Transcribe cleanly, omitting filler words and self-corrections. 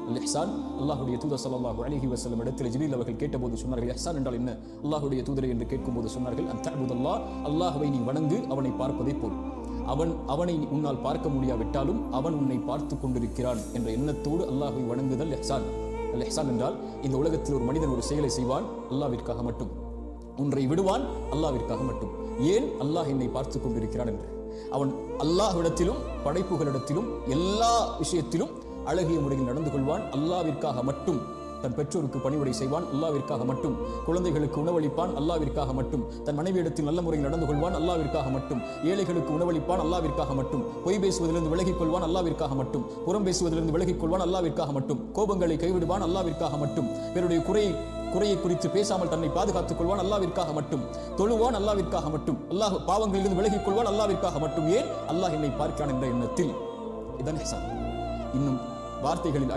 அல் இஹ்சான். அல்லாஹ்வுடைய தூதர் ஸல்லல்லாஹு அலைஹி வஸல்லம் இடத்தில் ஜிப்ரீல் அவர்கள் கேட்டபோது சொன்னார்கள், இஹ்சான் என்றால் என்ன அல்லாஹ்வுடைய தூதரை என்று கேட்கும்போது சொன்னார்கள், அன் தஅபுதல்லாஹ், அல்லாஹ்வை நீ வணங்கு அவனை பார்ப்பதை போல். அவனை உன்னால் பார்க்க முடியாவிட்டாலும் அவன் உன்னை பார்த்து கொண்டிருக்கிறான் என்ற எண்ணத்தோடு அல்லாஹ்வை வணங்குதல் இஹ்சான். அல் இஹ்சான் என்றால் இந்த உலகத்தில் ஒரு மனிதன் ஒரு செயலை செய்வான் அல்லாஹ்விற்காக மட்டும், ஒன்றை விடுவான் அல்லாஹ்விற்காக மட்டும். ஏன்? அல்லாஹ் என்னை பார்த்து கொண்டிருக்கிறான் என்று. அவன் அல்லாஹ்விடத்திலும் படைப்புகளிடத்திலும் எல்லா விஷயத்திலும் அழகிய முறையில் நடந்து கொள்வான், அல்லாஹ்விற்காக மட்டும். தன் பெற்றோருக்கு பணிவிடை செய்வான், அல்லாஹ்விற்காக மட்டும். குழந்தைகளுக்கு உணவளிப்பான், அல்லாஹ்விற்காக மட்டும். தன் மனைவியிடத்தில் நல்ல முறையில் நடந்து கொள்வான், அல்லாஹ்விற்காக மட்டும். ஏழைகளுக்கு உணவளிப்பான், அல்லாஹ்விற்காக மட்டும். பொய் பேசுவதிலிருந்து விலகிக் கொள்வான், அல்லாஹ்விற்காக மட்டும். புறம் பேசுவதிலிருந்து விலகிக் கொள்வான், அல்லாஹ்விற்காக மட்டும். கோபங்களை கைவிடுவான், அல்லாஹ்விற்காக மட்டும். பிறருடைய குறையை குறித்து பேசாமல் தன்னை பாதுகாத்துக் கொள்வான், அல்லாஹ்விற்காக மட்டும். தொழுவான், அல்லாஹ்விற்காக மட்டும். அல்லாஹ் பாவங்களிலிருந்து விலகிக் கொள்வான், அல்லாஹ்விற்காக மட்டும். ஏன்? அல்லாஹ் என்னை பார்க்கிறான் என்ற எண்ணத்தில். இதான் இஹ்சான். இன்னும் வார்த்தைகளில்